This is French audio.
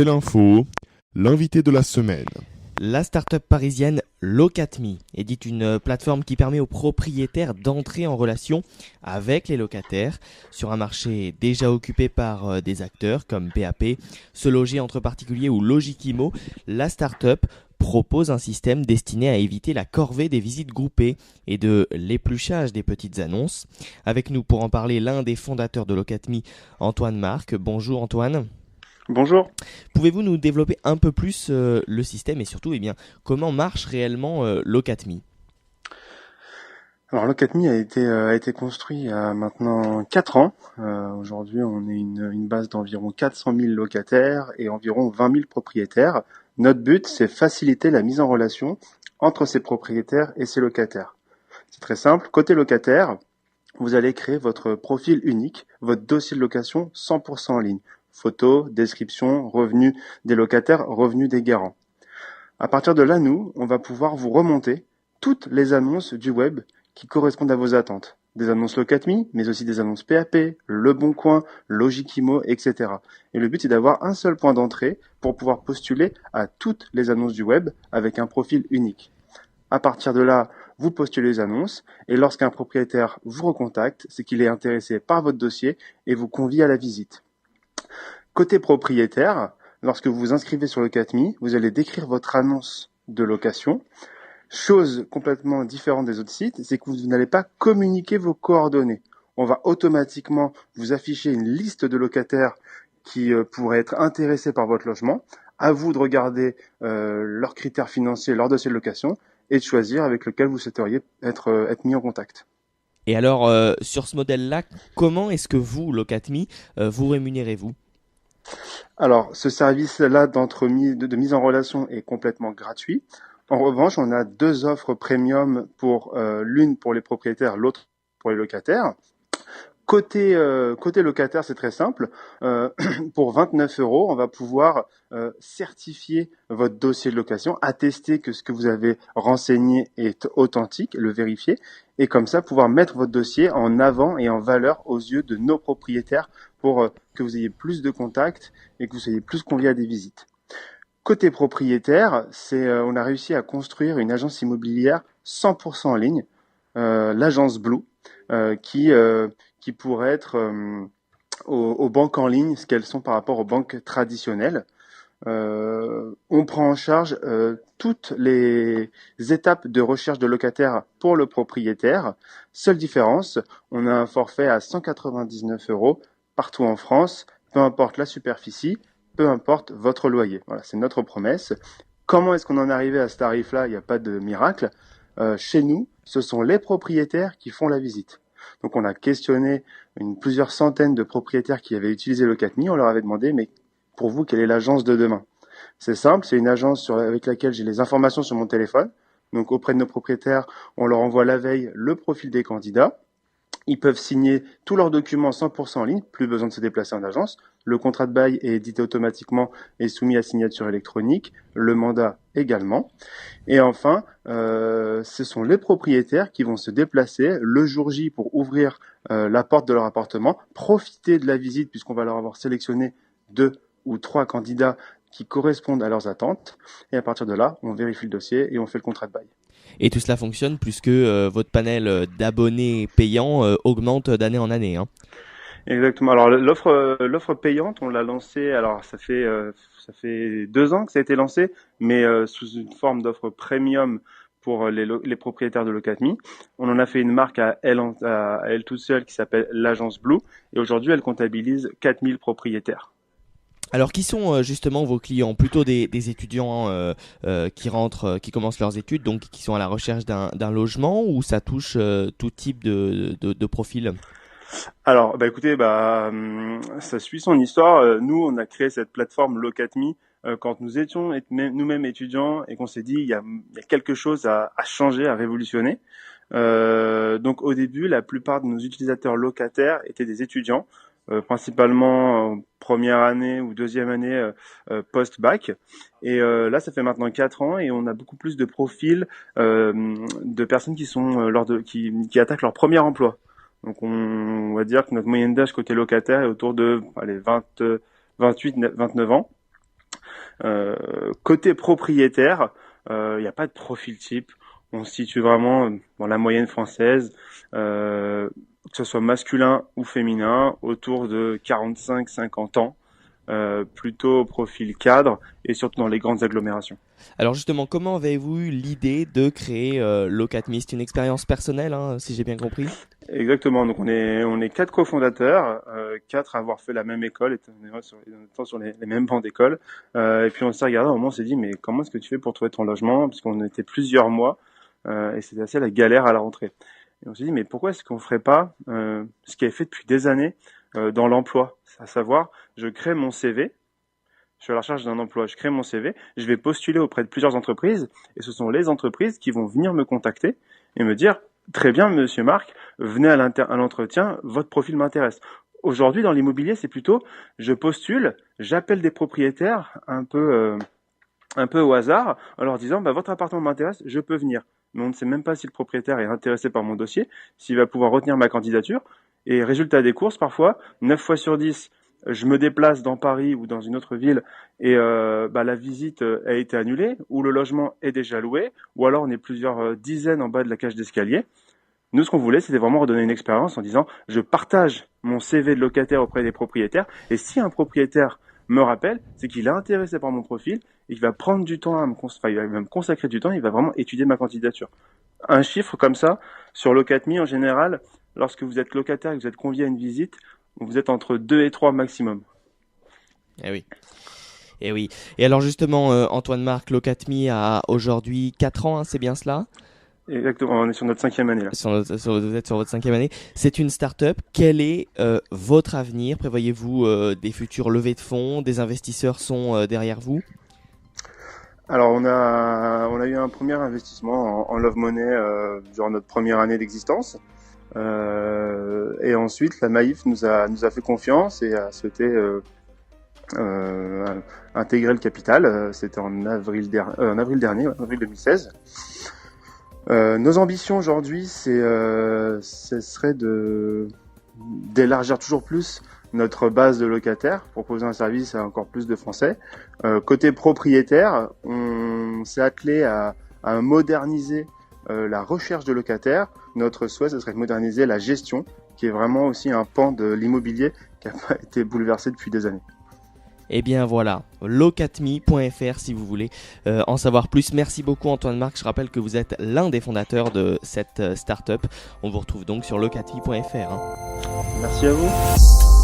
C'est l'info, l'invité de la semaine. La start-up parisienne Locatme édite une plateforme qui permet aux propriétaires d'entrer en relation avec les locataires sur un marché déjà occupé par des acteurs comme PAP, Se Loger entre particuliers ou Logikimo. La start-up propose un système destiné à éviter la corvée des visites groupées et de l'épluchage des petites annonces. Avec nous pour en parler, l'un des fondateurs de Locatme, Antoine Marc. Bonjour Antoine. Bonjour. Pouvez-vous nous développer un peu plus le système et surtout comment marche réellement Locatme? Alors Locatme a été construit il y a maintenant 4 ans. Aujourd'hui, on est une base d'environ 400 000 locataires et environ 20 000 propriétaires. Notre but, c'est faciliter la mise en relation entre ces propriétaires et ces locataires. C'est très simple. Côté locataire, vous allez créer votre profil unique, votre dossier de location 100% en ligne. Photos, description, revenus des locataires, revenus des garants. À partir de là, nous, on va pouvoir vous remonter toutes les annonces du web qui correspondent à vos attentes. Des annonces Locatme, mais aussi des annonces PAP, Le Bon Coin, Logikimo, etc. Et le but est d'avoir un seul point d'entrée pour pouvoir postuler à toutes les annonces du web avec un profil unique. À partir de là, vous postulez les annonces et lorsqu'un propriétaire vous recontacte, c'est qu'il est intéressé par votre dossier et vous convie à la visite. Côté propriétaire, lorsque vous vous inscrivez sur Locatme, vous allez décrire votre annonce de location. Chose complètement différente des autres sites, c'est que vous n'allez pas communiquer vos coordonnées. On va automatiquement vous afficher une liste de locataires qui pourraient être intéressés par votre logement. À vous de regarder leurs critères financiers, leur dossier de location et de choisir avec lequel vous souhaiteriez être mis en contact. Et alors, sur ce modèle-là, comment est-ce que vous, Locatme, vous rémunérez-vous? Alors, ce service-là de mise en relation est complètement gratuit. En revanche, on a 2 offres premium l'une pour les propriétaires, l'autre pour les locataires. Côté locataire, c'est très simple. Pour 29 €, on va pouvoir certifier votre dossier de location, attester que ce que vous avez renseigné est authentique, le vérifier, et comme ça pouvoir mettre votre dossier en avant et en valeur aux yeux de nos propriétaires pour que vous ayez plus de contacts et que vous soyez plus conviés à des visites. Côté propriétaire, on a réussi à construire une agence immobilière 100% en ligne, l'agence Blue, qui pourrait être aux banques en ligne, ce qu'elles sont par rapport aux banques traditionnelles. On prend en charge toutes les étapes de recherche de locataires pour le propriétaire. Seule différence, on a un forfait à 199 € partout en France, peu importe la superficie, peu importe votre loyer. Voilà, c'est notre promesse. Comment est-ce qu'on en est arrivé à ce tarif-là? Il n'y a pas de miracle. Chez nous, ce sont les propriétaires qui font la visite. Donc on a questionné plusieurs centaines de propriétaires qui avaient utilisé Locatme. On leur avait demandé, mais pour vous, quelle est l'agence de demain? C'est simple, c'est une agence avec laquelle j'ai les informations sur mon téléphone. Donc auprès de nos propriétaires, on leur envoie la veille le profil des candidats. Ils peuvent signer tous leurs documents 100% en ligne, plus besoin de se déplacer en agence. Le contrat de bail est édité automatiquement et soumis à signature électronique, le mandat également. Et enfin, ce sont les propriétaires qui vont se déplacer le jour J pour ouvrir la porte de leur appartement, profiter de la visite puisqu'on va leur avoir sélectionné 2 ou 3 candidats qui correspondent à leurs attentes. Et à partir de là, on vérifie le dossier et on fait le contrat de bail. Et tout cela fonctionne puisque votre panel d'abonnés payants augmente d'année en année, hein. Exactement. Alors l'offre payante, on l'a lancée. Alors ça fait 2 ans que ça a été lancé, mais sous une forme d'offre premium pour les propriétaires de Locatme. On en a fait une marque à elle toute seule qui s'appelle l'agence Blue, et aujourd'hui elle comptabilise 4000 propriétaires. Alors, qui sont justement vos clients? Plutôt des étudiants qui commencent leurs études, donc qui sont à la recherche d'un logement, ou ça touche tout type de profil? Alors, écoutez, ça suit son histoire. Nous, on a créé cette plateforme Locatme quand nous étions nous-mêmes étudiants et qu'on s'est dit il y a quelque chose à changer, à révolutionner. Donc, au début, la plupart de nos utilisateurs locataires étaient des étudiants, principalement en première année ou deuxième année post-bac. Et là, ça fait maintenant 4 ans et on a beaucoup plus de profils de personnes qui sont qui attaquent leur premier emploi. Donc on va dire que notre moyenne d'âge côté locataire est autour de 28, 29 ans. Côté propriétaire, il n'y a pas de profil type. On se situe vraiment dans la moyenne française, que ce soit masculin ou féminin, autour de 45-50 ans, plutôt profil cadre et surtout dans les grandes agglomérations. Alors justement, comment avez-vous eu l'idée de créer Locatme? C'est une expérience personnelle, hein, si j'ai bien compris. Exactement. Donc on est 4 cofondateurs, 4 à avoir fait la même école, étant sur les mêmes bancs d'école. Et puis on s'est regardé, à un moment on s'est dit mais comment est-ce que tu fais pour trouver ton logement, puisqu'on était plusieurs mois et c'était assez la galère à la rentrée. Et on s'est dit mais pourquoi est-ce qu'on ferait pas ce qui est fait depuis des années dans l'emploi, à savoir je crée mon CV. Je suis à la recherche d'un emploi, je crée mon CV, je vais postuler auprès de plusieurs entreprises et ce sont les entreprises qui vont venir me contacter et me dire « Très bien, monsieur Marc, venez à l'entretien, votre profil m'intéresse ». Aujourd'hui, dans l'immobilier, c'est plutôt je postule, j'appelle des propriétaires un peu au hasard en leur disant « Votre appartement m'intéresse, je peux venir ». Mais on ne sait même pas si le propriétaire est intéressé par mon dossier, s'il va pouvoir retenir ma candidature. Et résultat des courses, parfois, 9 fois sur 10, je me déplace dans Paris ou dans une autre ville et la visite a été annulée ou le logement est déjà loué ou alors on est plusieurs dizaines en bas de la cage d'escalier. Nous, ce qu'on voulait, c'était vraiment redonner une expérience en disant je partage mon CV de locataire auprès des propriétaires et si un propriétaire me rappelle, c'est qu'il est intéressé par mon profil et qu'il va prendre du temps il va me consacrer du temps, il va vraiment étudier ma candidature. Un chiffre comme ça, sur Locatme en général, lorsque vous êtes locataire et que vous êtes convié à une visite, vous êtes entre 2 et 3 maximum. Eh oui. Et oui. Et alors justement, Antoine Marc, Locatme a aujourd'hui 4 ans, hein, c'est bien cela? Exactement, on est sur notre 5e année là. Vous êtes sur votre 5e année. C'est une start-up. Quel est votre avenir? Prévoyez-vous des futures levées de fonds? Des investisseurs sont derrière vous? Alors on a eu un premier investissement en Love Money durant notre première année d'existence. Et ensuite, la Maïf nous a fait confiance et a souhaité intégrer le capital. C'était en avril dernier, avril 2016. Nos ambitions aujourd'hui, ce serait d'élargir toujours plus notre base de locataires, proposer un service à encore plus de Français. Côté propriétaire, on s'est attelé à moderniser la recherche de locataires. Notre souhait, ce serait de moderniser la gestion, qui est vraiment aussi un pan de l'immobilier qui a pas été bouleversé depuis des années. Eh bien voilà, locatme.fr si vous voulez en savoir plus. Merci beaucoup Antoine Marc, je rappelle que vous êtes l'un des fondateurs de cette start-up. On vous retrouve donc sur locatme.fr. Merci à vous.